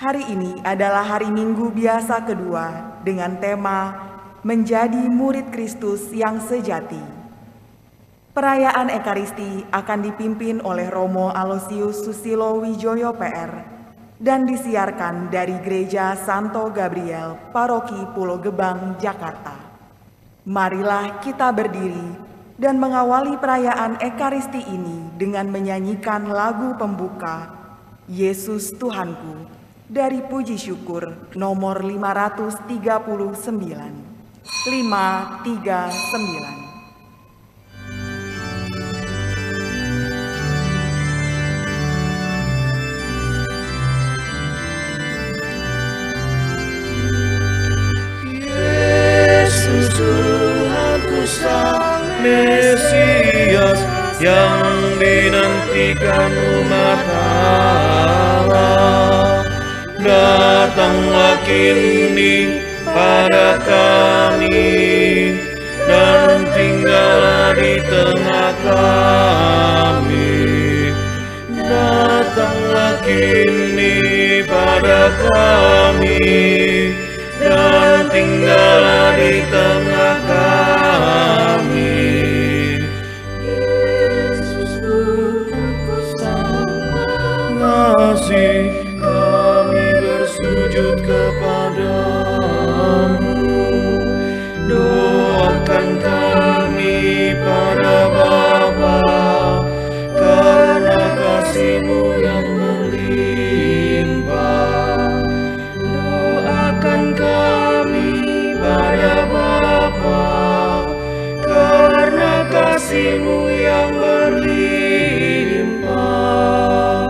Hari ini adalah hari Minggu biasa kedua dengan tema Menjadi Murid Kristus yang Sejati. Perayaan Ekaristi akan dipimpin oleh Romo Aloysius Susilo Wijoyo PR dan disiarkan dari Gereja Santo Gabriel, Paroki Pulau Gebang, Jakarta. Marilah kita berdiri dan mengawali perayaan Ekaristi ini dengan menyanyikan lagu pembuka Yesus Tuhanku dari Puji Syukur nomor 539. 539. Yesus Tuhanku Sang Mesias yang dinantikan umat Allah, datanglah kini pada kami dan tinggallah di tengah kami. Datanglah kini pada kami dan tinggallah di tengah kami. Yesus Tuhanku Sang Mengasihi, kami bersujud kepadamu. Doakan kami pada Bapa, karena kasih-Mu yang melimpah. Doakan kami pada Bapa, karena kasih-Mu yang berlimpah.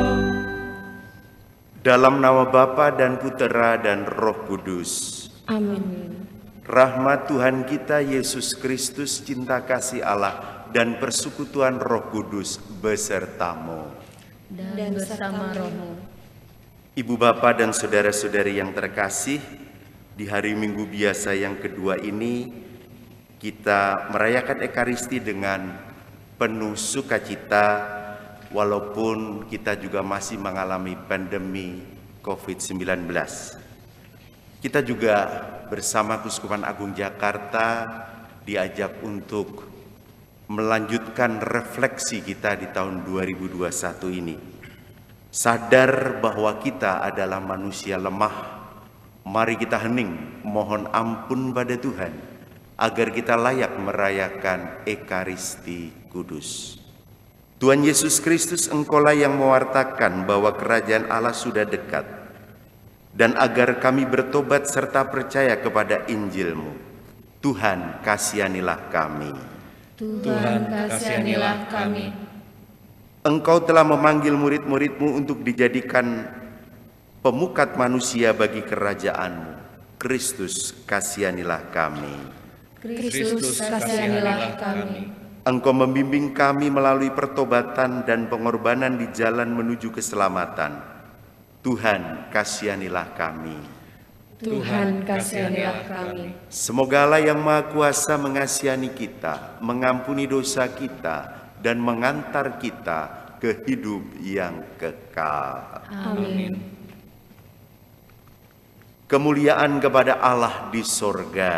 Dalam nama Bapa dan Putera dan Roh Kudus. Amin. Rahmat Tuhan kita Yesus Kristus, cinta kasih Allah, dan persekutuan Roh Kudus besertamu. Dan bersama rohmu. Ibu bapak dan saudara-saudari yang terkasih, di hari Minggu biasa yang kedua ini, kita merayakan Ekaristi dengan penuh sukacita, walaupun kita juga masih mengalami pandemi COVID-19. Kita juga bersama Keuskupan Agung Jakarta diajak untuk melanjutkan refleksi kita di tahun 2021 ini. Sadar bahwa kita adalah manusia lemah, mari kita hening mohon ampun pada Tuhan, agar kita layak merayakan Ekaristi Kudus. Tuhan Yesus Kristus, Engkaulah yang mewartakan bahwa kerajaan Allah sudah dekat, dan agar kami bertobat serta percaya kepada Injil-Mu. Tuhan, kasihanilah kami. Tuhan, kasihanilah kami. Engkau telah memanggil murid-murid-Mu untuk dijadikan pemukat manusia bagi kerajaan-Mu. Kristus, kasihanilah kami. Kristus, kasihanilah kami. Engkau membimbing kami melalui pertobatan dan pengorbanan di jalan menuju keselamatan. Tuhan, kasihanilah kami. Tuhan, kasihanilah kami. Semoga Allah yang Maha Kuasa mengasihani kita, mengampuni dosa kita, dan mengantar kita ke hidup yang kekal. Amin. Kemuliaan kepada Allah di sorga,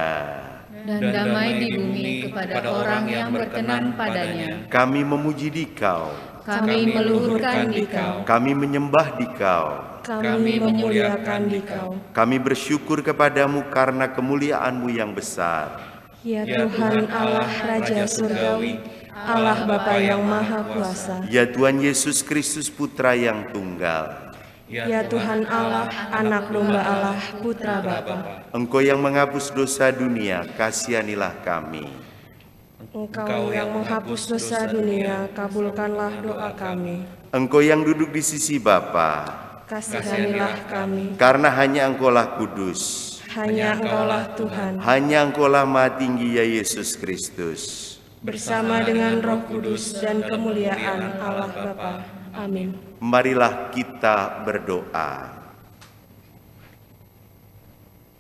Dan damai di bumi kepada orang yang berkenan padanya. kami memuji Dikau, Kami meluhurkan Dikau. kami menyembah Dikau, Kami memuliakan Dikau. kami bersyukur kepadamu karena kemuliaan-Mu yang besar. Ya Tuhan Allah Raja Surgawi, Allah Bapa yang Maha Kuasa. Ya Tuhan Yesus Kristus, Putra yang tunggal. Ya Tuhan Allah, Anak Domba Allah, Putra Bapa. Engkau yang menghapus dosa dunia, kasihanilah kami. Engkau yang menghapus dosa dunia, kabulkanlah doa kami. Engkau yang duduk di sisi Bapa, Kasihanilah kami. karena hanya Engkaulah kudus, Hanya Engkaulah Tuhan, hanya Engkaulah Maha Tinggi ya Yesus Kristus. bersama dengan Roh Kudus dan kemuliaan Allah Bapa. Amin. Marilah kita berdoa.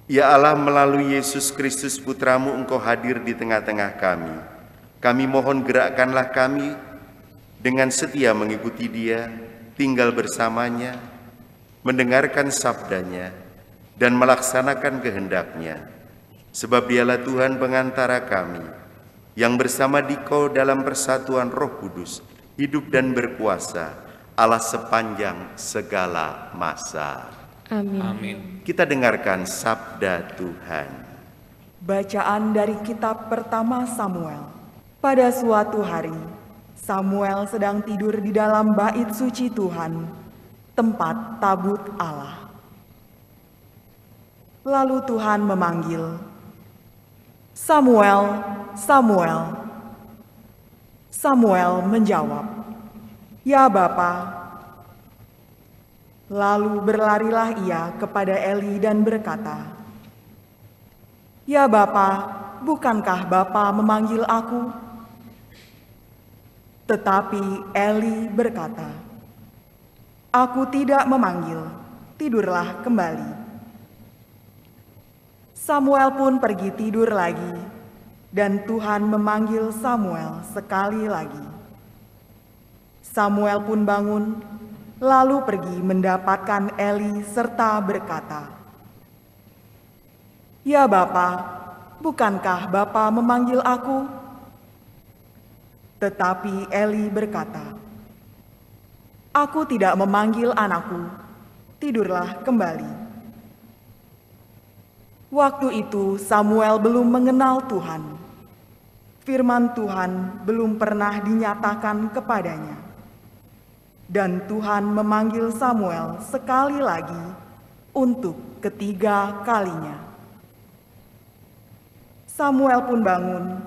Ya Allah, melalui Yesus Kristus Putramu, Engkau hadir di tengah-tengah kami. Kami mohon gerakkanlah kami dengan setia mengikuti Dia, tinggal bersamanya, mendengarkan sabdanya, dan melaksanakan kehendak-Nya. Sebab Dialah Tuhan pengantara kami, yang bersama Dikau dalam persatuan Roh Kudus, hidup dan berkuasa, Allah sepanjang segala masa. Amin. Amin. Kita dengarkan sabda Tuhan. Bacaan dari kitab pertama Samuel. Pada suatu hari, Samuel sedang tidur di dalam bait suci Tuhan, tempat tabut Allah. Lalu Tuhan memanggil, "Samuel, Samuel." Samuel menjawab, "Ya Bapa." Lalu berlarilah ia kepada Eli dan berkata, "Ya Bapa, bukankah Bapa memanggil aku?" Tetapi Eli berkata, "Aku tidak memanggil, tidurlah kembali." Samuel pun pergi tidur lagi, dan Tuhan memanggil Samuel sekali lagi. Samuel pun bangun, lalu pergi mendapatkan Eli serta berkata, "Ya Bapa, bukankah Bapa memanggil aku?" Tetapi Eli berkata, "Aku tidak memanggil anakku, tidurlah kembali." Waktu itu Samuel belum mengenal Tuhan. Firman Tuhan belum pernah dinyatakan kepadanya. Dan Tuhan memanggil Samuel sekali lagi untuk ketiga kalinya. Samuel pun bangun,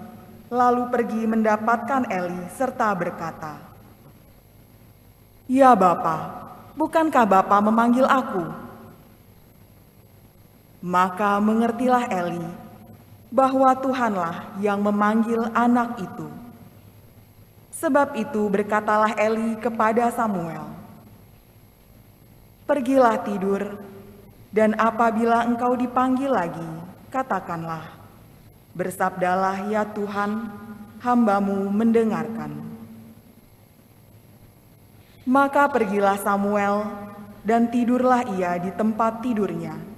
lalu pergi mendapatkan Eli serta berkata, "Ya Bapa, bukankah Bapa memanggil aku?" Maka mengertilah Eli bahwa Tuhanlah yang memanggil anak itu. Sebab itu berkatalah Eli kepada Samuel, "Pergilah tidur, dan apabila engkau dipanggil lagi, katakanlah, 'Bersabdalah ya Tuhan, hamba-Mu mendengarkan.'" Maka pergilah Samuel, dan tidurlah ia di tempat tidurnya.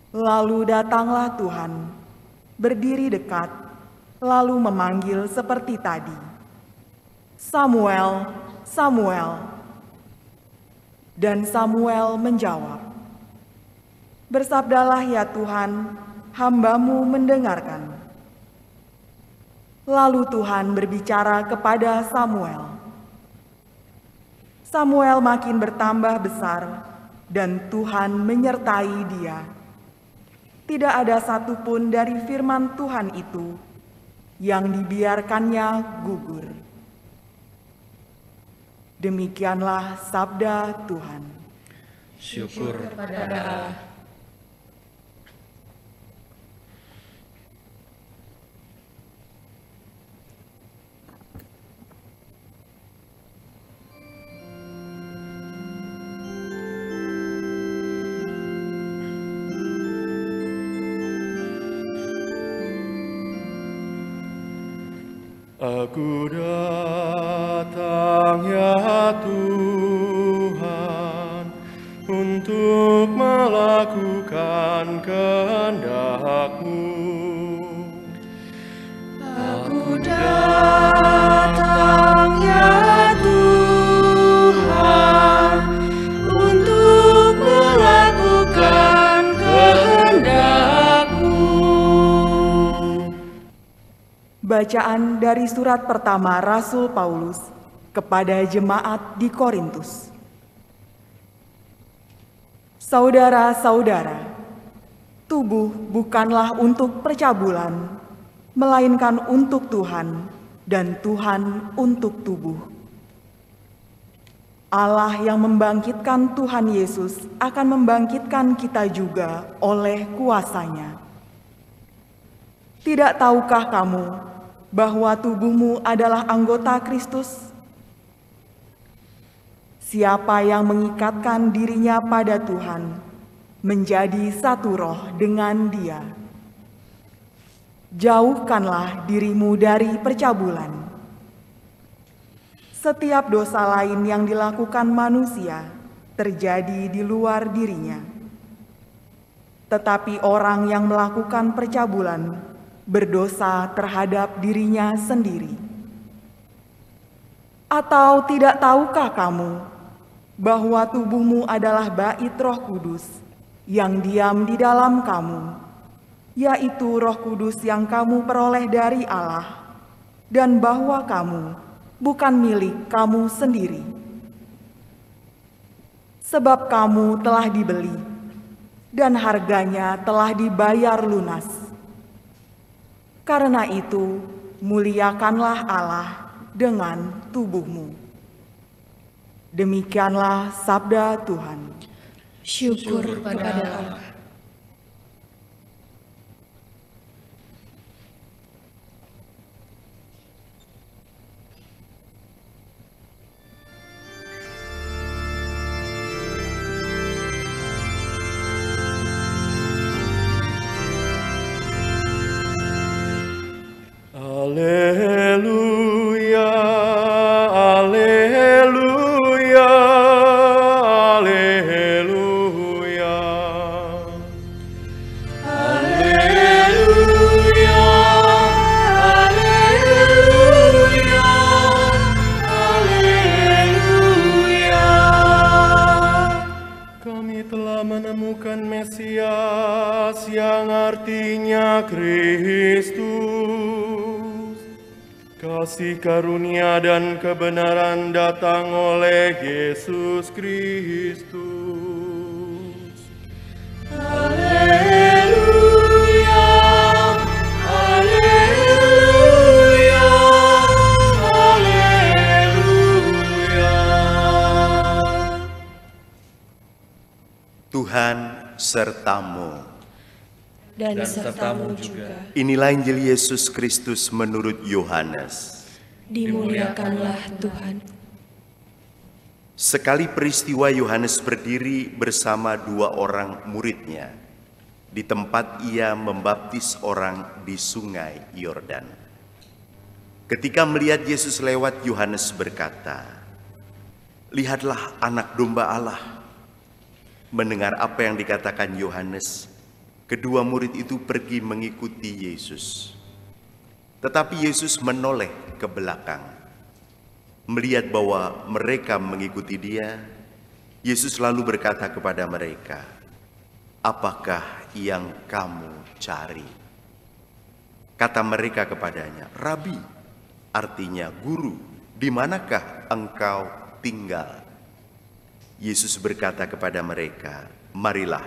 Lalu datanglah Tuhan, berdiri dekat, lalu memanggil seperti tadi, "Samuel, Samuel." Dan Samuel menjawab, "Bersabdalah ya Tuhan, hamba-Mu mendengarkan." Lalu Tuhan berbicara kepada Samuel. Samuel makin bertambah besar, dan Tuhan menyertai dia. Tidak ada satupun dari firman Tuhan itu yang dibiarkannya gugur. Demikianlah sabda Tuhan. Syukur kepada Allah. Aku datang ya Tuhan untuk melakukan kehendak-Mu. Aku datang ya Tuhan untuk melakukan kehendak-Mu. Bacaan dari surat pertama Rasul Paulus kepada jemaat di Korintus. Saudara-saudara, tubuh bukanlah untuk percabulan, melainkan untuk Tuhan, dan Tuhan untuk tubuh. Allah yang membangkitkan Tuhan Yesus akan membangkitkan kita juga oleh kuasa-Nya. Tidak tahukah kamu bahwa tubuhmu adalah anggota Kristus? Siapa yang mengikatkan dirinya pada Tuhan, menjadi satu roh dengan Dia. Jauhkanlah dirimu dari percabulan. Setiap dosa lain yang dilakukan manusia terjadi di luar dirinya. Tetapi orang yang melakukan percabulan berdosa terhadap dirinya sendiri. Atau tidak tahukah kamu bahwa tubuhmu adalah bait Roh Kudus yang diam di dalam kamu, yaitu Roh Kudus yang kamu peroleh dari Allah, dan bahwa kamu bukan milik kamu sendiri. Sebab kamu telah dibeli, dan harganya telah dibayar lunas. Karena itu, muliakanlah Allah dengan tubuhmu. Demikianlah sabda Tuhan. Syukur kepada Allah. Alleluia, alleluia, alleluia. Alleluia, alleluia, alleluia. Kami telah menemukan Mesias yang artinya Kristus. Kasih karunia dan kebenaran datang oleh Yesus Kristus. Alleluia, alleluia, alleluia. Tuhan sertamu. Dan sertamu juga. Inilah Injil Yesus Kristus menurut Yohanes. Dimuliakanlah Tuhan. Sekali peristiwa Yohanes berdiri bersama 2 orang muridnya di tempat ia membaptis orang di sungai Yordan. Ketika melihat Yesus lewat, Yohanes berkata, "Lihatlah anak domba Allah." Mendengar apa yang dikatakan Yohanes, kedua murid itu pergi mengikuti Yesus. Tetapi Yesus menoleh ke belakang. Melihat bahwa mereka mengikuti dia, Yesus lalu berkata kepada mereka, "Apakah yang kamu cari?" Kata mereka kepadanya, "Rabi," artinya guru, "di manakah engkau tinggal?" Yesus berkata kepada mereka, "Marilah,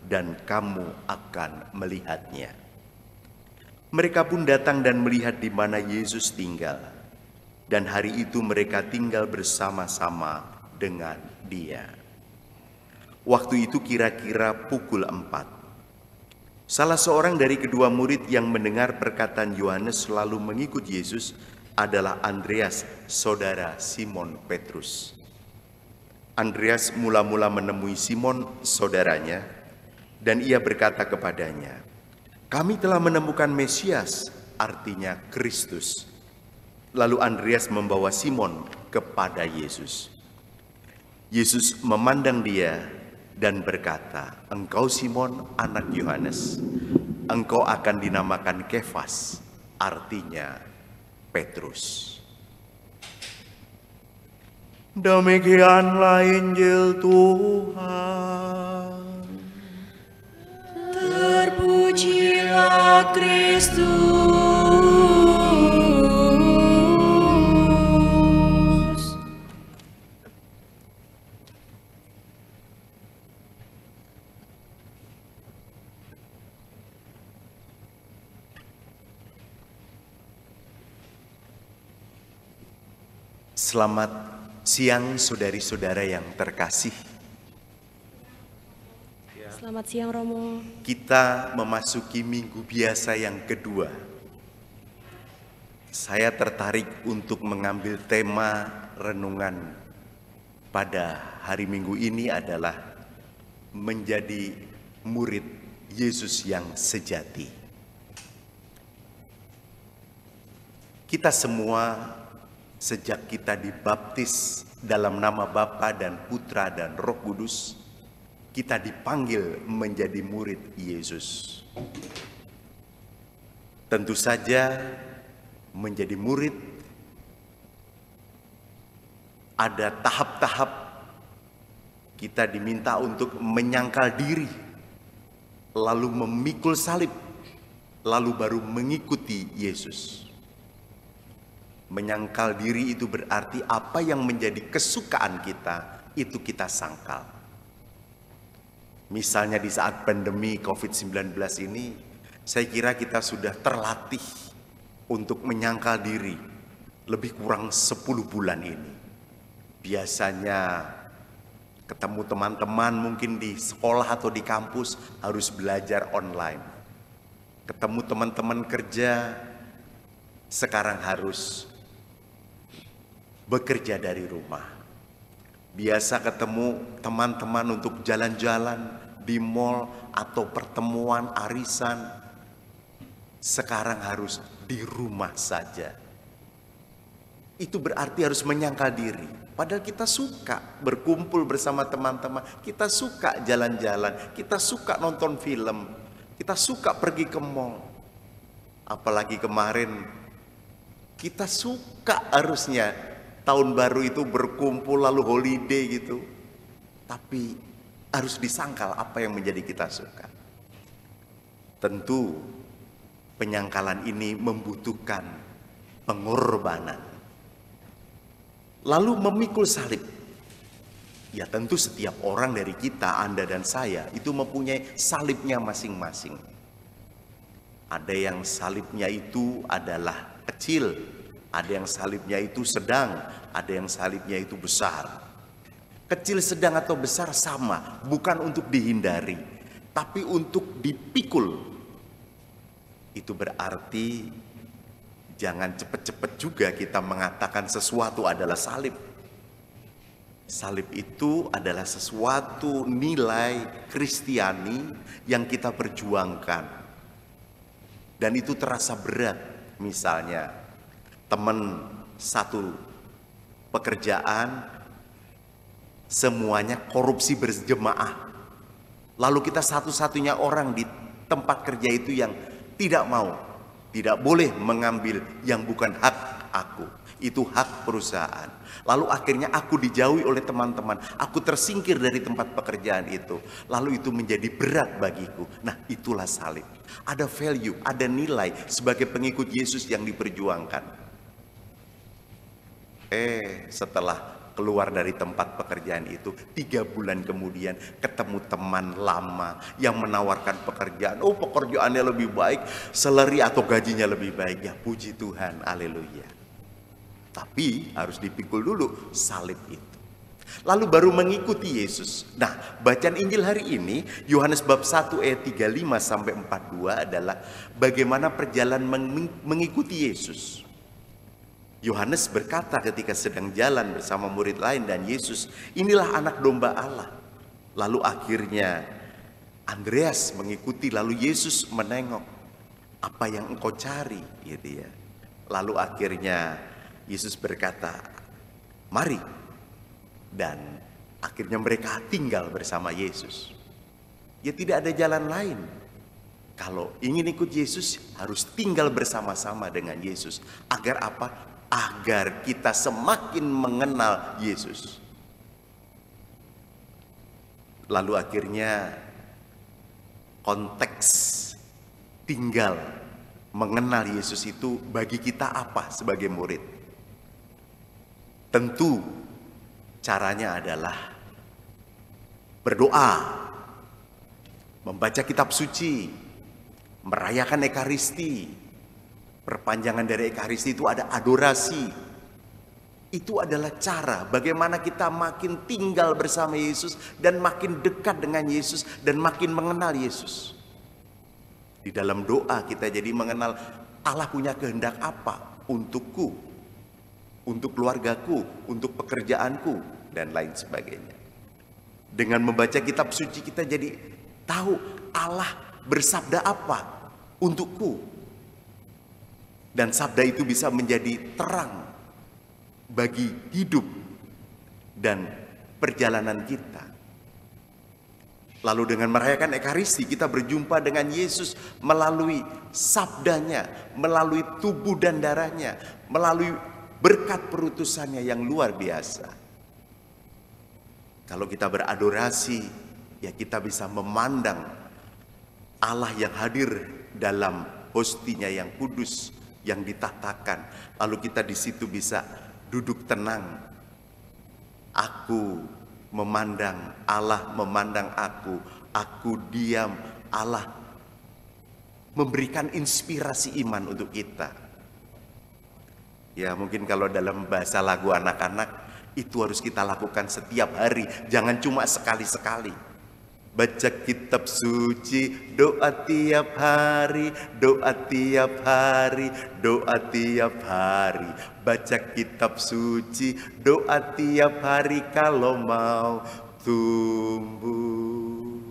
dan kamu akan melihatnya." Mereka pun datang dan melihat di mana Yesus tinggal. Dan hari itu mereka tinggal bersama-sama dengan dia. Waktu itu kira-kira pukul 4. Salah seorang dari kedua murid yang mendengar perkataan Yohanes lalu mengikut Yesus adalah Andreas, saudara Simon Petrus. Andreas mula-mula menemui Simon, saudaranya, dan ia berkata kepadanya, "Kami telah menemukan Mesias," artinya Kristus. Lalu Andreas membawa Simon kepada Yesus. Yesus memandang dia dan berkata, "Engkau Simon, anak Yohanes, engkau akan dinamakan Kefas," artinya Petrus. Demikianlah Injil Tuhan. Terpujilah Kristus. Selamat siang saudari-saudara yang terkasih. Selamat siang Romo. Kita memasuki minggu biasa yang kedua. Saya tertarik untuk mengambil tema renungan pada hari Minggu ini adalah menjadi murid Yesus yang sejati. Kita semua sejak kita dibaptis dalam nama Bapa dan Putra dan Roh Kudus, kita dipanggil menjadi murid Yesus. Tentu saja menjadi murid ada tahap-tahap. Kita diminta untuk menyangkal diri, lalu memikul salib, lalu baru mengikuti Yesus. Menyangkal diri itu berarti apa yang menjadi kesukaan kita, itu kita sangkal. Misalnya di saat pandemi COVID-19 ini, saya kira kita sudah terlatih untuk menyangkal diri lebih kurang 10 bulan ini. Biasanya ketemu teman-teman mungkin di sekolah atau di kampus harus belajar online. Ketemu teman-teman kerja sekarang harus bekerja dari rumah. Biasa ketemu teman-teman untuk jalan-jalan di mall atau pertemuan arisan, sekarang harus di rumah saja. Itu berarti harus menyangkal diri. Padahal kita suka berkumpul bersama teman-teman, kita suka jalan-jalan, kita suka nonton film, kita suka pergi ke mall. Apalagi kemarin kita suka harusnya tahun baru itu berkumpul lalu holiday gitu. Tapi harus disangkal apa yang menjadi kita suka. Tentu penyangkalan ini membutuhkan pengorbanan. Lalu memikul salib. Ya tentu setiap orang dari kita, Anda dan saya, itu mempunyai salibnya masing-masing. Ada yang salibnya itu adalah kecil, ada yang salibnya itu sedang, ada yang salibnya itu besar. Kecil, sedang atau besar sama, bukan untuk dihindari, tapi untuk dipikul. Itu berarti jangan cepat-cepat juga kita mengatakan sesuatu adalah salib. Salib itu adalah sesuatu nilai Kristiani yang kita perjuangkan. Dan itu terasa berat. Misalnya teman satu pekerjaan semuanya korupsi berjemaah. Lalu kita satu-satunya orang di tempat kerja itu yang tidak mau, tidak boleh mengambil yang bukan hak aku. Itu hak perusahaan. Lalu akhirnya aku dijauhi oleh teman-teman. Aku tersingkir dari tempat pekerjaan itu. Lalu itu menjadi berat bagiku. Nah, itulah salib. Ada value, ada nilai sebagai pengikut Yesus yang diperjuangkan. Setelah keluar dari tempat pekerjaan itu, 3 bulan kemudian ketemu teman lama yang menawarkan pekerjaan. Oh, pekerjaannya lebih baik, salary atau gajinya lebih baik. Ya puji Tuhan, haleluya. Tapi harus dipikul dulu salib itu. Lalu baru mengikuti Yesus. Nah, bacaan Injil hari ini Yohanes bab 1 ayat 35 sampai 42 adalah bagaimana perjalanan mengikuti Yesus. Yohanes berkata ketika sedang jalan bersama murid lain dan Yesus, inilah anak domba Allah. Lalu akhirnya Andreas mengikuti, lalu Yesus menengok, apa yang engkau cari, gitu ya. Lalu akhirnya Yesus berkata, mari. Dan akhirnya mereka tinggal bersama Yesus. Ya tidak ada jalan lain. Kalau ingin ikut Yesus harus tinggal bersama-sama dengan Yesus. Agar apa? Agar kita semakin mengenal Yesus. Lalu akhirnya konteks tinggal mengenal Yesus itu bagi kita apa sebagai murid? Tentu caranya adalah berdoa, membaca kitab suci, merayakan Ekaristi. Perpanjangan dari Ekaristi itu ada adorasi. Itu adalah cara bagaimana kita makin tinggal bersama Yesus dan makin dekat dengan Yesus dan makin mengenal Yesus. Di dalam doa kita jadi mengenal Allah punya kehendak apa untukku, untuk keluargaku, untuk pekerjaanku, dan lain sebagainya. Dengan membaca kitab suci kita jadi tahu Allah bersabda apa untukku. Dan sabda itu bisa menjadi terang bagi hidup dan perjalanan kita. Lalu dengan merayakan Ekaristi kita berjumpa dengan Yesus melalui sabdanya, melalui tubuh dan darahnya, melalui berkat perutusannya yang luar biasa. Kalau kita beradorasi, ya kita bisa memandang Allah yang hadir dalam hostinya yang kudus, yang ditatakan. Lalu kita di situ bisa duduk tenang. Aku memandang, Allah memandang aku diam, Allah memberikan inspirasi iman untuk kita. Ya mungkin kalau dalam bahasa lagu anak-anak, itu harus kita lakukan setiap hari, jangan cuma sekali-sekali. Baca kitab suci, doa tiap hari, doa tiap hari, doa tiap hari. Baca kitab suci, doa tiap hari kalau mau tumbuh.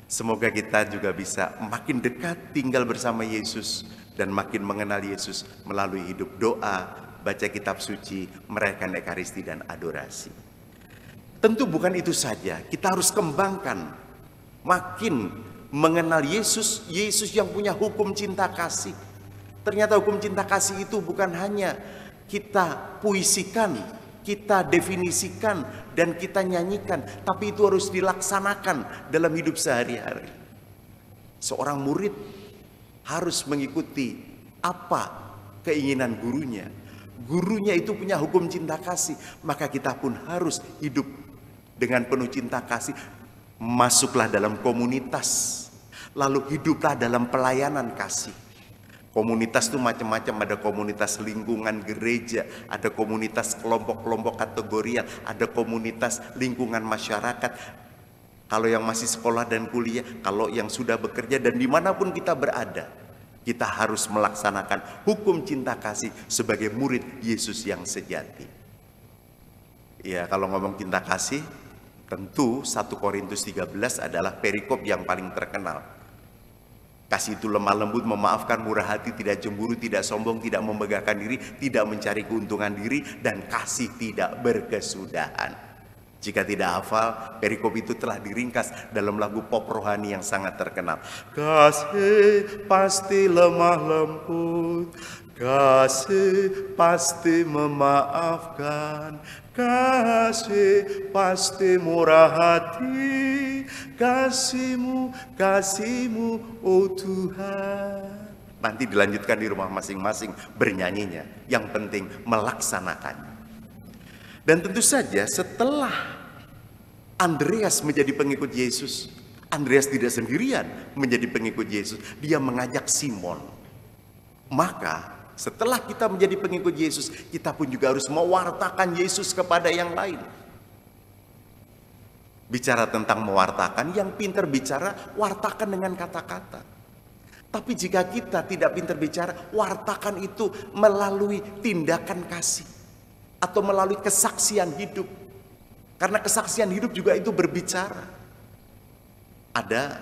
Semoga kita juga bisa makin dekat tinggal bersama Yesus dan makin mengenal Yesus melalui hidup doa, baca kitab suci, merayakan Ekaristi dan adorasi. Tentu bukan itu saja, kita harus kembangkan makin mengenal Yesus, Yesus yang punya hukum cinta kasih. Ternyata hukum cinta kasih itu bukan hanya kita puisikan, kita definisikan, dan kita nyanyikan, tapi itu harus dilaksanakan dalam hidup sehari-hari. Seorang murid harus mengikuti apa keinginan gurunya. Gurunya itu punya hukum cinta kasih, maka kita pun harus hidup dengan penuh cinta kasih. Masuklah dalam komunitas, lalu hiduplah dalam pelayanan kasih. Komunitas itu macam-macam, ada komunitas lingkungan gereja, ada komunitas kelompok-kelompok kategorial, ada komunitas lingkungan masyarakat. Kalau yang masih sekolah dan kuliah, kalau yang sudah bekerja, dan dimanapun kita berada, kita harus melaksanakan hukum cinta kasih sebagai murid Yesus yang sejati. Ya, kalau ngomong cinta kasih, tentu 1 Korintus 13 adalah perikop yang paling terkenal. Kasih itu lemah lembut, memaafkan, murah hati, tidak cemburu, tidak sombong, tidak membanggakan diri, tidak mencari keuntungan diri, dan kasih tidak berkesudahan. Jika tidak hafal, perikop itu telah diringkas dalam lagu pop rohani yang sangat terkenal. Kasih pasti lemah lembut, kasih pasti memaafkan, kasih pasti murah hati, kasih-Mu, kasih-Mu, oh Tuhan. Nanti dilanjutkan di rumah masing-masing bernyanyinya. Yang penting melaksanakannya. Dan tentu saja setelah Andreas menjadi pengikut Yesus, Andreas tidak sendirian menjadi pengikut Yesus. Dia mengajak Simon. Maka setelah kita menjadi pengikut Yesus, kita pun juga harus mewartakan Yesus kepada yang lain. Bicara tentang mewartakan, yang pintar bicara, wartakan dengan kata-kata. Tapi jika kita tidak pintar bicara, wartakan itu melalui tindakan kasih. Atau melalui kesaksian hidup. Karena kesaksian hidup juga itu berbicara. Ada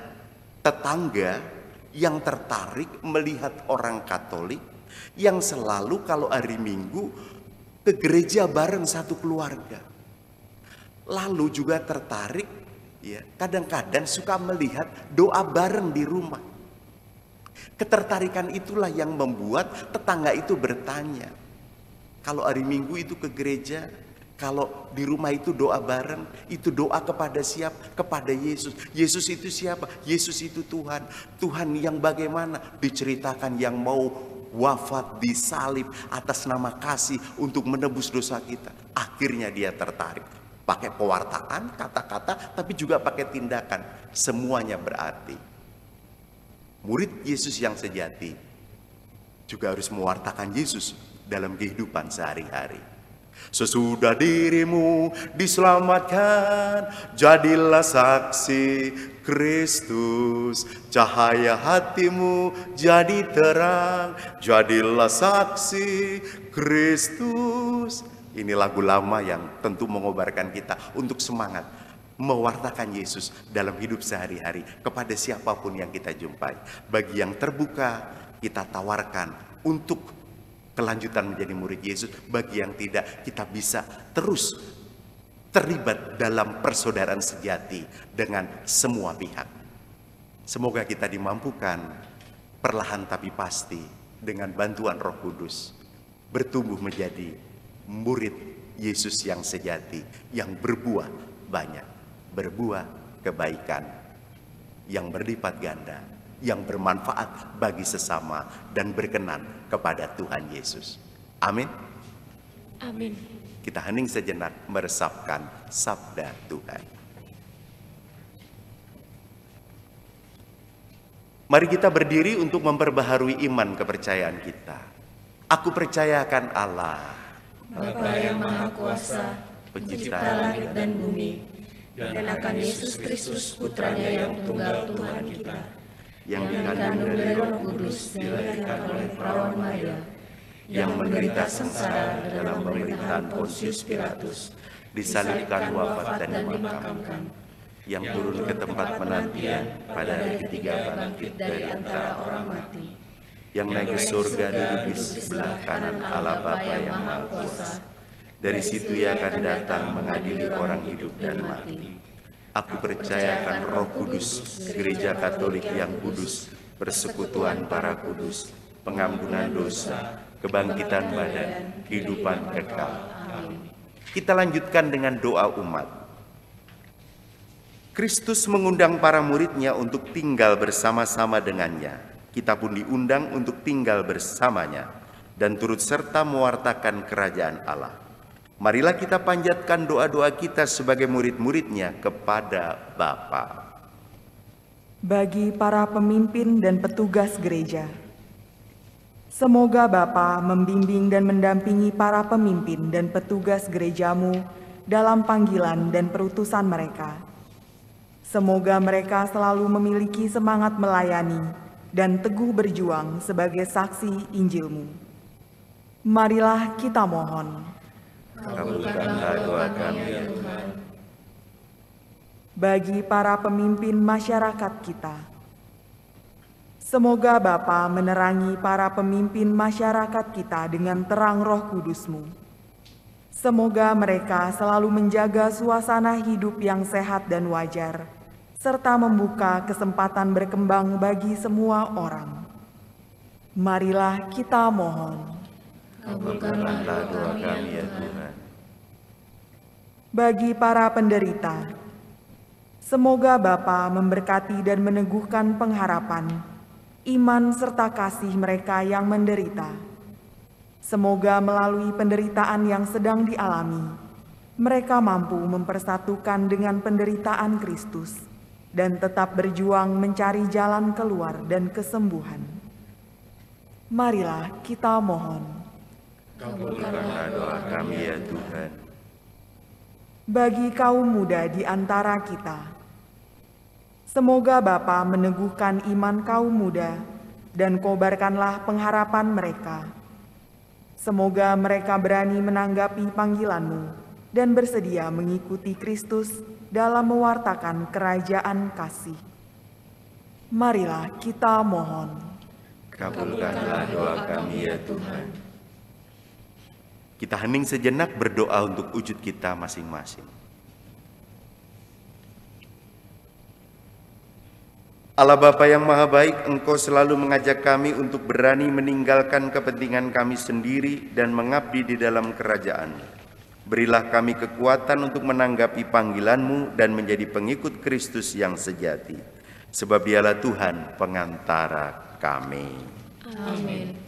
tetangga yang tertarik melihat orang Katolik yang selalu kalau hari Minggu ke gereja bareng satu keluarga. Lalu juga tertarik, ya, kadang-kadang suka melihat doa bareng di rumah. Ketertarikan itulah yang membuat tetangga itu bertanya, kalau hari Minggu itu ke gereja, kalau di rumah itu doa bareng, itu doa kepada siapa? Kepada Yesus. Yesus itu siapa? Yesus itu Tuhan. Tuhan yang bagaimana? Diceritakan yang mau wafat di salib atas nama kasih untuk menebus dosa kita. Akhirnya dia tertarik. Pakai pewartaan, kata-kata, tapi juga pakai tindakan. Semuanya berarti. Murid Yesus yang sejati juga harus mewartakan Yesus dalam kehidupan sehari-hari. Sesudah dirimu diselamatkan, jadilah saksi Kristus. Cahaya hatimu jadi terang, jadilah saksi Kristus. Ini lagu lama yang tentu mengobarkan kita untuk semangat mewartakan Yesus dalam hidup sehari-hari kepada siapapun yang kita jumpai. Bagi yang terbuka, kita tawarkan untuk kelanjutan menjadi murid Yesus. Bagi yang tidak, kita bisa terus terlibat dalam persaudaraan sejati dengan semua pihak. Semoga kita dimampukan perlahan tapi pasti dengan bantuan Roh Kudus bertumbuh menjadi murid Yesus yang sejati, yang berbuah banyak, berbuah kebaikan yang berlipat ganda, yang bermanfaat bagi sesama dan berkenan kepada Tuhan Yesus. Amin. Amin. Kita hening sejenak meresapkan sabda Tuhan. Mari kita berdiri untuk memperbaharui iman kepercayaan kita. Aku percayakan Allah, Bapa yang Maha Kuasa, Pencipta langit dan bumi, dan akan Yesus Kristus Putranya yang tunggal Tuhan kita, yang dikandung dari Roh Kudus, dilahirkan oleh perawan Maria, yang menderita sengsara dalam pemerintahan Pontius Pilatus, disalibkan, wafat dan dimakamkan, yang turun ke tempat penantian, pada hari ketiga bangkit dari antara orang mati, yang naik ke surga duduk di sebelah kanan Allah Bapa yang Maha Kuasa. Dari situ Ia akan datang mengadili orang hidup dan mati. Aku percayakan Roh Kudus, Gereja Katolik yang kudus, persekutuan para kudus, pengampunan dosa, kebangkitan badan, kehidupan kekal. Kita lanjutkan dengan doa umat. Kristus mengundang para murid-Nya untuk tinggal bersama-sama dengannya. Kita pun diundang untuk tinggal bersamanya dan turut serta mewartakan kerajaan Allah. Marilah kita panjatkan doa-doa kita sebagai murid-murid-Nya kepada Bapa. Bagi para pemimpin dan petugas gereja, semoga Bapa membimbing dan mendampingi para pemimpin dan petugas gerejamu dalam panggilan dan perutusan mereka. Semoga mereka selalu memiliki semangat melayani dan teguh berjuang sebagai saksi Injil-Mu. Marilah kita mohon. Kabulkanlah doa kami ya Tuhan. Bagi para pemimpin masyarakat kita, semoga Bapa menerangi para pemimpin masyarakat kita dengan terang Roh Kudus-Mu. Semoga mereka selalu menjaga suasana hidup yang sehat dan wajar, serta membuka kesempatan berkembang bagi semua orang. Marilah kita mohon. Kabulkanlah doa kami ya Tuhan. Bagi para penderita, semoga Bapa memberkati dan meneguhkan pengharapan, iman serta kasih mereka yang menderita. Semoga melalui penderitaan yang sedang dialami, mereka mampu mempersatukan dengan penderitaan Kristus dan tetap berjuang mencari jalan keluar dan kesembuhan. Marilah kita mohon. Kabulkanlah doa kami ya Tuhan. Bagi kaum muda di antara kita, semoga Bapa meneguhkan iman kaum muda dan kobarkanlah pengharapan mereka. Semoga mereka berani menanggapi panggilan-Mu dan bersedia mengikuti Kristus dalam mewartakan kerajaan kasih. Marilah kita mohon. Kabulkanlah doa kami ya Tuhan. Kita hening sejenak berdoa untuk wujud kita masing-masing. Allah Bapa yang Maha Baik, Engkau selalu mengajak kami untuk berani meninggalkan kepentingan kami sendiri dan mengabdi di dalam kerajaan. Berilah kami kekuatan untuk menanggapi panggilan-Mu dan menjadi pengikut Kristus yang sejati. Sebab Dialah Tuhan pengantara kami. Amin.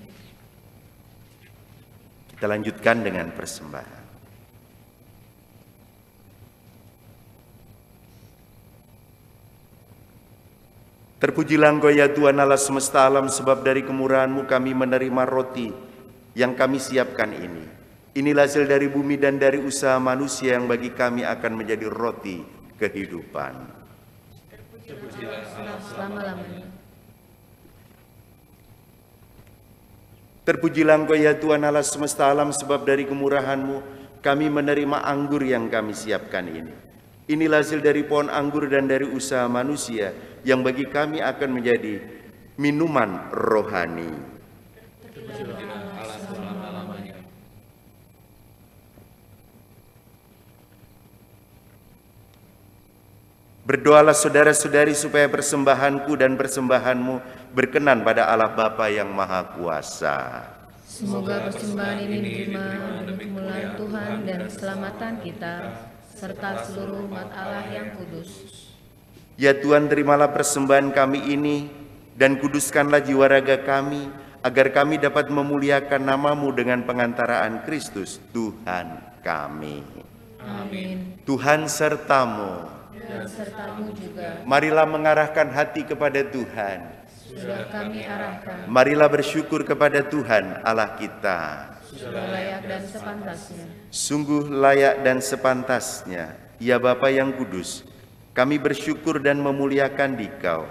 Kita lanjutkan dengan persembahan. Terpujilah Engkau ya Tuhan Allah semesta alam, sebab dari kemurahan-Mu kami menerima roti yang kami siapkan ini. Inilah hasil dari bumi dan dari usaha manusia yang bagi kami akan menjadi roti kehidupan. Terpujilah Allah selama-lamanya. Terpujilah Engkau ya Tuhan Allah semesta alam, sebab dari kemurahan-Mu kami menerima anggur yang kami siapkan ini. Inilah hasil dari pohon anggur dan dari usaha manusia yang bagi kami akan menjadi minuman rohani. Terpujilah Allah selama-lamanya. Berdoalah saudara-saudari supaya persembahanku dan persembahanmu berkenan pada Allah Bapa yang Maha Kuasa. Semoga persembahan ini diterima demi kemuliaan Tuhan dan keselamatan kita, serta seluruh umat Allah yang kudus. Ya Tuhan, terimalah persembahan kami ini dan kuduskanlah jiwa raga kami, agar kami dapat memuliakan nama-Mu dengan pengantaraan Kristus, Tuhan kami. Amin. Tuhan sertamu. Dan sertamu juga. Marilah mengarahkan hati kepada Tuhan. Sudah kami arahkan. Marilah bersyukur kepada Tuhan Allah kita. Sudah layak dan sepantasnya. Sungguh layak dan sepantasnya, ya Bapa yang kudus, kami bersyukur dan memuliakan Dikau,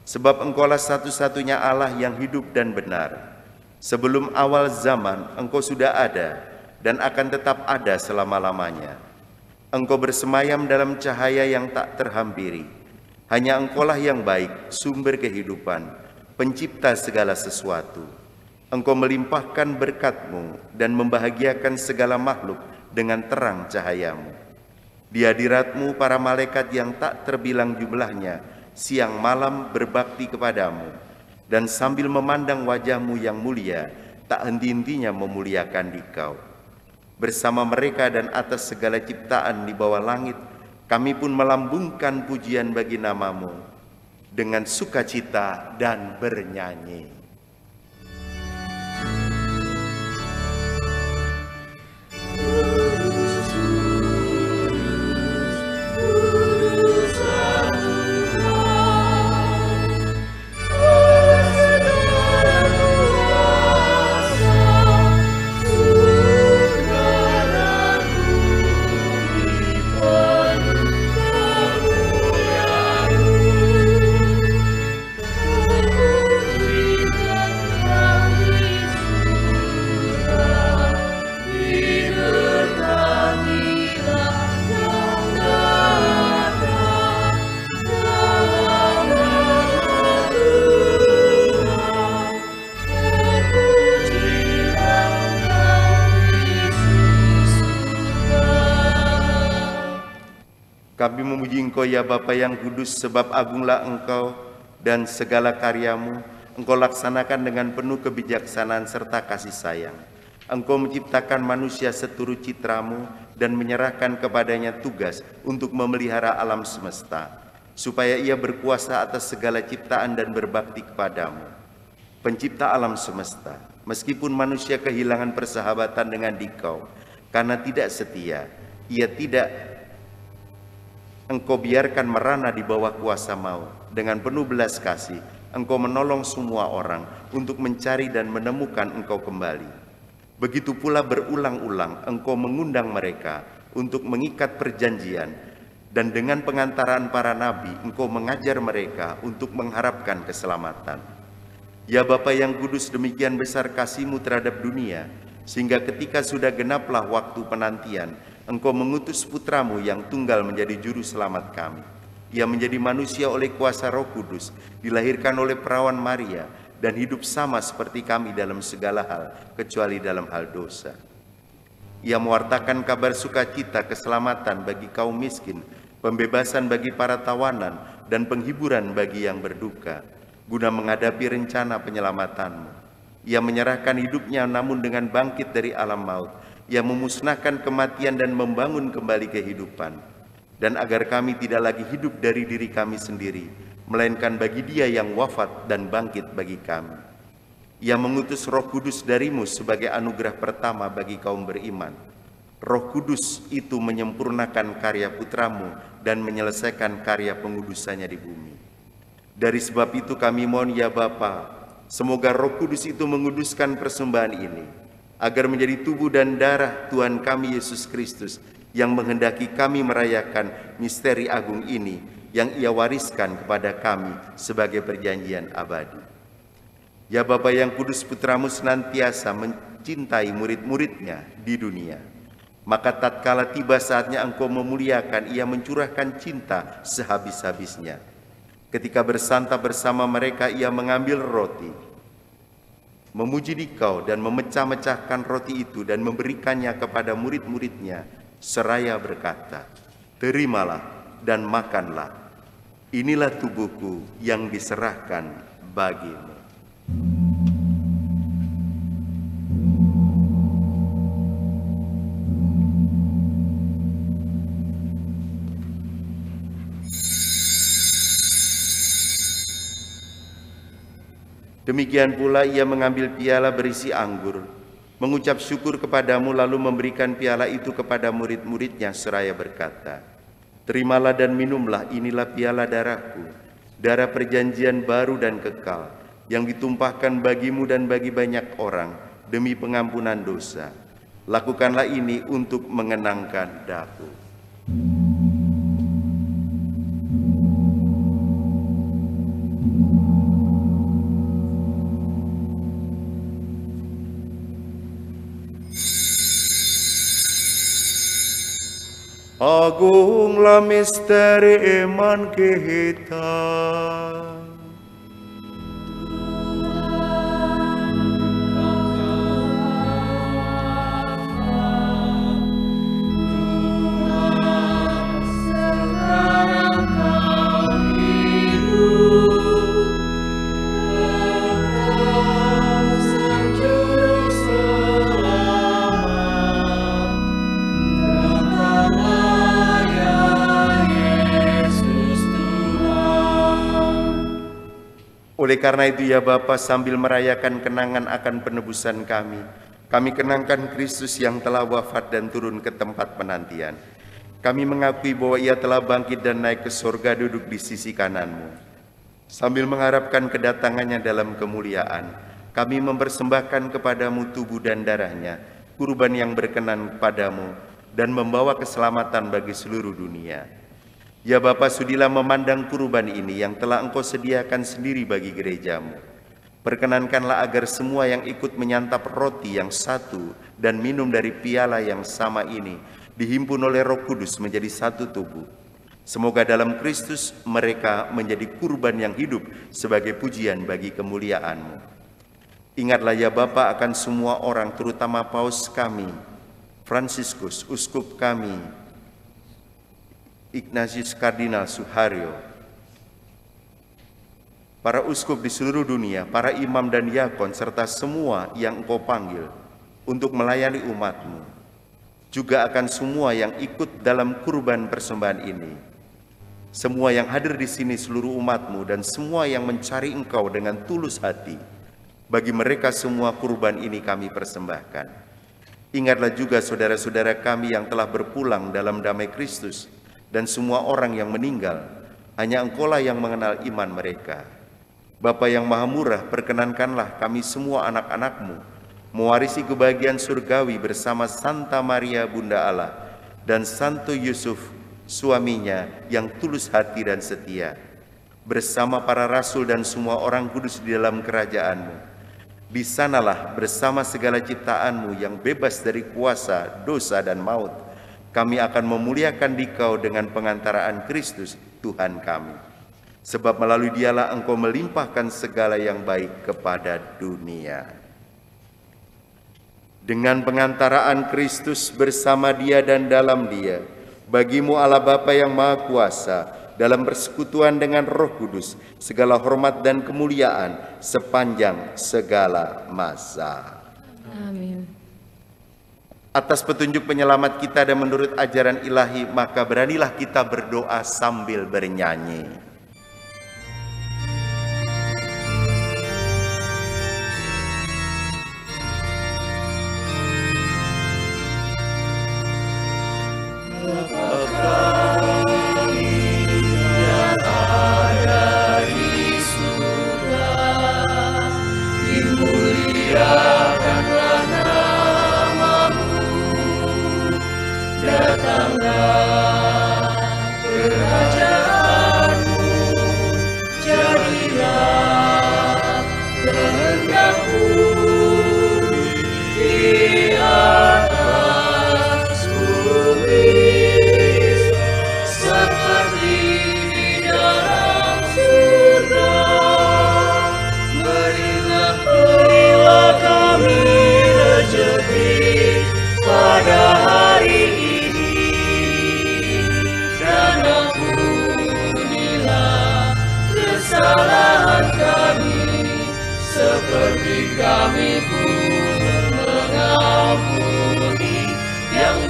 sebab Engkaulah satu-satunya Allah yang hidup dan benar. Sebelum awal zaman, Engkau sudah ada dan akan tetap ada selama-lamanya. Engkau bersemayam dalam cahaya yang tak terhampiri. Hanya Engkaulah yang baik, sumber kehidupan, pencipta segala sesuatu. Engkau melimpahkan berkat-Mu dan membahagiakan segala makhluk dengan terang cahaya-Mu. Di hadirat-Mu para malaikat yang tak terbilang jumlahnya siang malam berbakti kepadamu, dan sambil memandang wajah-Mu yang mulia, tak henti-hentinya memuliakan Dikau. Bersama mereka dan atas segala ciptaan di bawah langit, kami pun melambungkan pujian bagi nama-Mu dengan sukacita dan bernyanyi. Kami memuji Engkau ya Bapa yang kudus, sebab agunglah Engkau dan segala karya-Mu Engkau laksanakan dengan penuh kebijaksanaan serta kasih sayang. Engkau menciptakan manusia seturut citra-Mu dan menyerahkan kepadanya tugas untuk memelihara alam semesta, supaya ia berkuasa atas segala ciptaan dan berbakti kepadamu. Pencipta alam semesta, meskipun manusia kehilangan persahabatan dengan Dikau karena tidak setia, ia tidak Engkau biarkan merana di bawah kuasa maut. Dengan penuh belas kasih, Engkau menolong semua orang untuk mencari dan menemukan Engkau kembali. Begitu pula berulang-ulang Engkau mengundang mereka untuk mengikat perjanjian, dan dengan pengantaran para nabi Engkau mengajar mereka untuk mengharapkan keselamatan. Ya Bapa yang kudus, demikian besar kasih-Mu terhadap dunia, sehingga ketika sudah genaplah waktu penantian, Engkau mengutus putra-Mu yang tunggal menjadi juru selamat kami. Ia menjadi manusia oleh kuasa Roh Kudus, dilahirkan oleh perawan Maria, dan hidup sama seperti kami dalam segala hal, kecuali dalam hal dosa. Ia mewartakan kabar sukacita keselamatan bagi kaum miskin, pembebasan bagi para tawanan, dan penghiburan bagi yang berduka, guna menghadapi rencana penyelamatan-Mu. Ia menyerahkan hidupnya namun dengan bangkit dari alam maut. Ia memusnahkan kematian dan membangun kembali kehidupan. Dan agar kami tidak lagi hidup dari diri kami sendiri, melainkan bagi Dia yang wafat dan bangkit bagi kami. Ia mengutus Roh Kudus dari-Mu sebagai anugerah pertama bagi kaum beriman. Roh Kudus itu menyempurnakan karya putra-Mu dan menyelesaikan karya pengudusannya di bumi. Dari sebab itu kami mohon ya Bapa, semoga Roh Kudus itu menguduskan persembahan ini, agar menjadi tubuh dan darah Tuhan kami Yesus Kristus, yang menghendaki kami merayakan misteri agung ini, yang Ia wariskan kepada kami sebagai perjanjian abadi. Ya Bapa yang kudus, putra-Mu senantiasa mencintai murid-murid-Nya di dunia. Maka tatkala tiba saatnya Engkau memuliakan, Ia mencurahkan cinta sehabis-habisnya. Ketika bersantap bersama mereka, Ia mengambil roti, memuji Dikau dan memecah-mecahkan roti itu dan memberikannya kepada murid-murid-Nya seraya berkata, "Terimalah dan makanlah, Inilah tubuhku yang diserahkan bagimu. Demikian pula ia mengambil piala berisi anggur, mengucap syukur kepadamu lalu memberikan piala itu kepada murid-muridnya seraya berkata, "Terimalah dan minumlah, inilah piala darahku, darah perjanjian baru dan kekal, yang ditumpahkan bagimu dan bagi banyak orang demi pengampunan dosa. Lakukanlah ini untuk mengenangkan daku." Agunglah misteri iman kita. Oleh karena itu ya Bapa, sambil merayakan kenangan akan penebusan kami kenangkan Kristus yang telah wafat dan turun ke tempat penantian. Kami mengakui bahwa ia telah bangkit dan naik ke surga duduk di sisi kanan-Mu. Sambil mengharapkan kedatangannya dalam kemuliaan, kami mempersembahkan kepadamu tubuh dan darahnya, kurban yang berkenan kepadamu dan membawa keselamatan bagi seluruh dunia. Ya Bapa, sudilah memandang kurban ini yang telah Engkau sediakan sendiri bagi gereja-Mu. Perkenankanlah agar semua yang ikut menyantap roti yang satu dan minum dari piala yang sama ini dihimpun oleh Roh Kudus menjadi satu tubuh. Semoga dalam Kristus mereka menjadi kurban yang hidup sebagai pujian bagi kemuliaan-Mu. Ingatlah ya Bapa akan semua orang, terutama Paus kami, Fransiskus, Uskup kami, Ignatius Kardinal Suharyo, para uskup di seluruh dunia, para imam dan diakon, serta semua yang Engkau panggil untuk melayani umat-Mu. Juga akan semua yang ikut dalam kurban persembahan ini. Semua yang hadir di sini seluruh umat-Mu dan semua yang mencari Engkau dengan tulus hati. Bagi mereka semua kurban ini kami persembahkan. Ingatlah juga saudara-saudara kami yang telah berpulang dalam damai Kristus, dan semua orang yang meninggal, hanya Engkaulah yang mengenal iman mereka. Bapa yang Maha Murah, perkenankanlah kami semua anak-anak-Mu mewarisi kebahagiaan surgawi bersama Santa Maria Bunda Allah dan Santo Yusuf suaminya yang tulus hati dan setia, bersama para rasul dan semua orang kudus di dalam kerajaan-Mu. Di sanalah bersama segala ciptaan-Mu yang bebas dari kuasa, dosa dan maut, kami akan memuliakan Dikau dengan pengantaraan Kristus Tuhan kami. Sebab melalui Dialah Engkau melimpahkan segala yang baik kepada dunia. Dengan pengantaraan Kristus bersama Dia dan dalam Dia, bagimu Allah Bapa yang Maha Kuasa, dalam persekutuan dengan Roh Kudus, segala hormat dan kemuliaan sepanjang segala masa. Amin. Atas petunjuk penyelamat kita dan menurut ajaran ilahi, maka beranilah kita berdoa sambil bernyanyi. Datanglah kerajaanmu,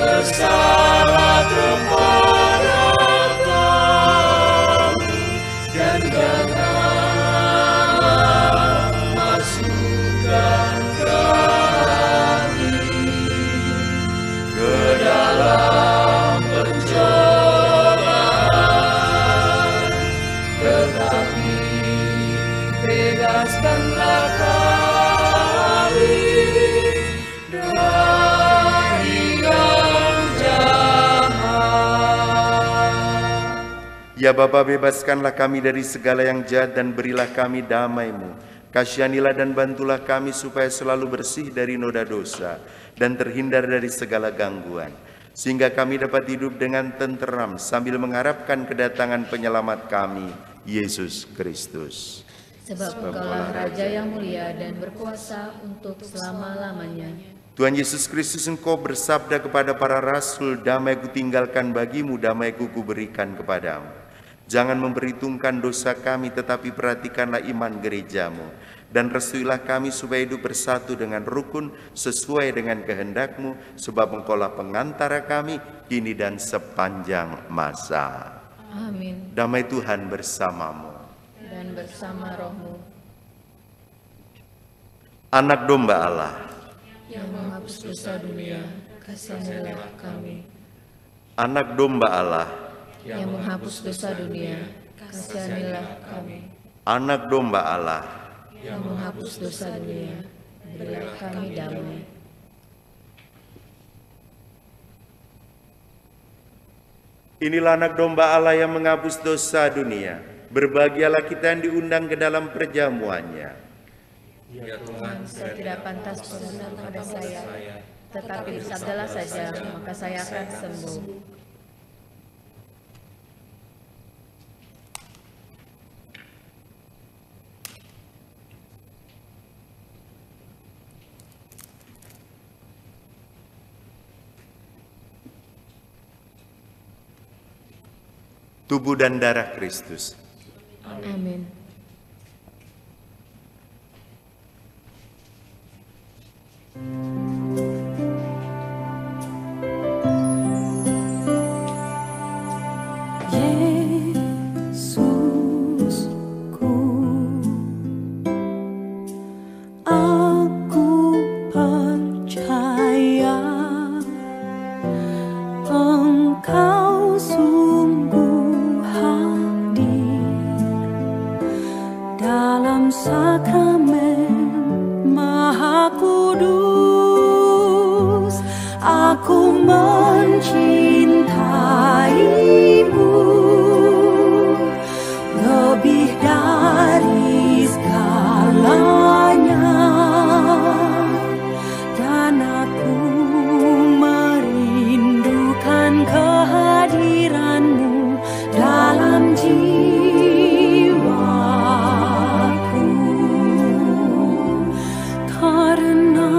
bersalah kepada kami, dan janganlah masukkan kami ke dalam pencobaan, tetapi bebaskanlah kami dari yang jahat. Ya Bapa, bebaskanlah kami dari segala yang jahat dan berilah kami damai-Mu. Kasihanilah dan bantulah kami supaya selalu bersih dari noda dosa dan terhindar dari segala gangguan, sehingga kami dapat hidup dengan tenteram sambil mengharapkan kedatangan penyelamat kami, Yesus Kristus. Sebab Engkaulah Raja yang mulia dan berkuasa untuk selama-lamanya. Tuhan Yesus Kristus, Engkau bersabda kepada para rasul, damai kutinggalkan bagimu, damai kuberikan kepadamu. Jangan memperhitungkan dosa kami, tetapi perhatikanlah iman gerejamu. Dan restuilah kami supaya hidup bersatu dengan rukun sesuai dengan kehendak-Mu, sebab Engkaulah pengantara kami kini dan sepanjang masa. Amin. Damai Tuhan bersamamu. Dan bersama rohmu. Anak domba Allah, Yang menghapus dosa dunia, kasihanilah kami. Anak domba Allah, Yang menghapus dosa dunia, kasihanilah kami. Anak domba Allah, Yang menghapus dosa dunia, berilah kami damai. inilah anak domba Allah yang menghapus dosa dunia. Berbahagialah kita yang diundang ke dalam perjamuannya. Ya Tuhan, saya tidak pantas berkenan pada saya, tetapi bersabdalah saja, maka saya akan sembuh. Tubuh dan darah Kristus. Amin. Yesusku, aku percaya Engkau sungguh hadir dalam sakramen Maha Kudus. Aku mencintaimu lebih dari segalanya, dan aku merindukan kehadiranmu dalam jiwaku. Karena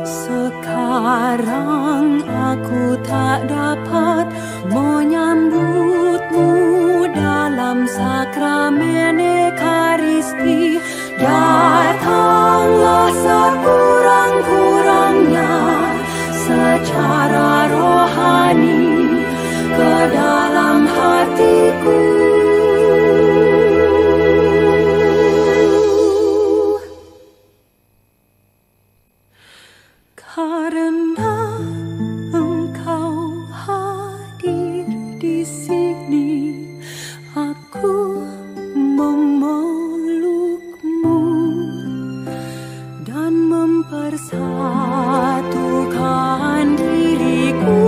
sekarang aku tak dapat menyambutmu dalam sakramen Ekaristi, datanglah sekurang-kurangnya secara rohani ke dalam hatiku. Karena Engkau hadir di sini, aku memelukmu dan mempersatukan diriku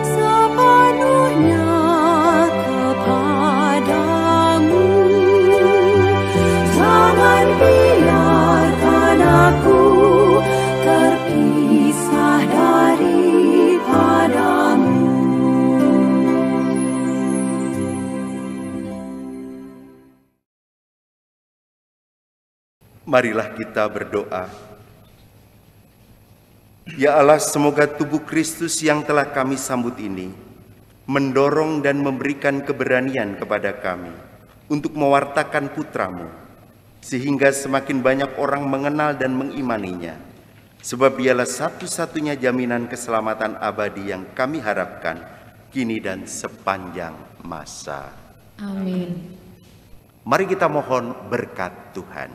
sepenuhnya kepadamu. Jangan biarkan aku terpisah daripadamu. Marilah kita berdoa. Ya Allah, semoga tubuh Kristus yang telah kami sambut ini mendorong dan memberikan keberanian kepada kami untuk mewartakan putra-Mu sehingga semakin banyak orang mengenal dan mengimaninya. Sebab dialah satu-satunya jaminan keselamatan abadi yang kami harapkan kini dan sepanjang masa. Amin. Mari kita mohon berkat Tuhan.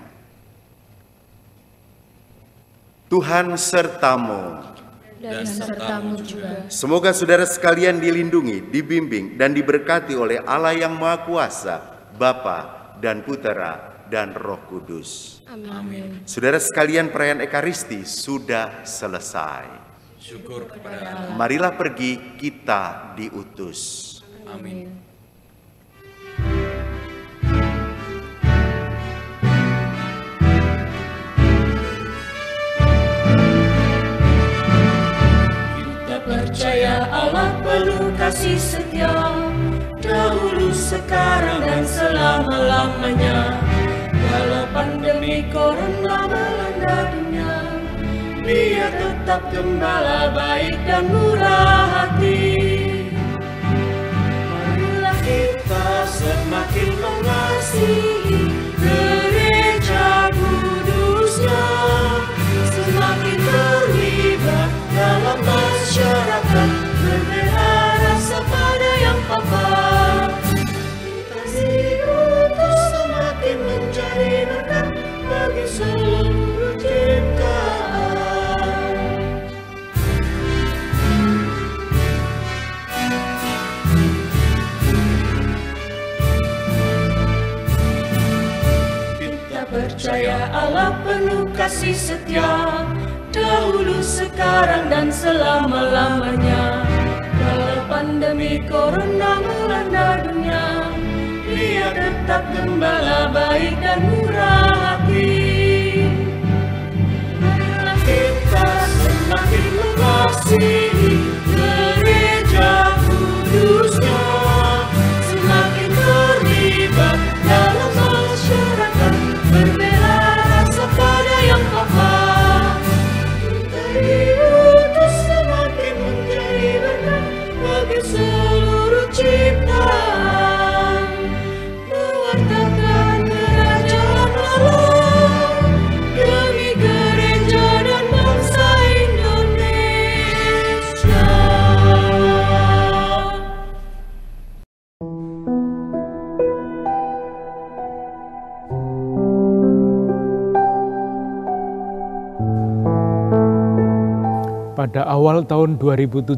Tuhan sertamu. Dan sertamu juga. Semoga saudara sekalian dilindungi, dibimbing, dan diberkati oleh Allah yang Maha Kuasa, Bapa dan Putera dan Roh Kudus. Amin. Saudara sekalian, perayaan Ekaristi sudah selesai. Syukur kepada Allah. Marilah pergi, kita diutus. Amin. Percaya Allah penuh kasih setia, dahulu, sekarang, dan selama-lamanya. Walau pandemi corona melanda dunia, Dia tetap gembala baik dan murah hati. Marilah kita semakin mengasihi gereja kudusnya, semakin terlibat dalam masyarakat, berbela rasa pada yang papa. Kasih utus semakin menjadi berkat bagi seluruh ciptaan. Kita percaya Allah penuh kasih setia, dahulu, sekarang, dan selama-lamanya. Kalau pandemi corona melanda dunia, Dia tetap gembala baik dan murah hati. Marilah kita semakin mengasihi gereja kudusnya, semakin terlibat dalam masyarakat, berbela rasa pada yang papa. Diutus semakin menjadi berkat bagi seluruh ciptaan, mewartakan kerajaan Allah demi gereja dan bangsa Indonesia. Pada awal tahun 2017,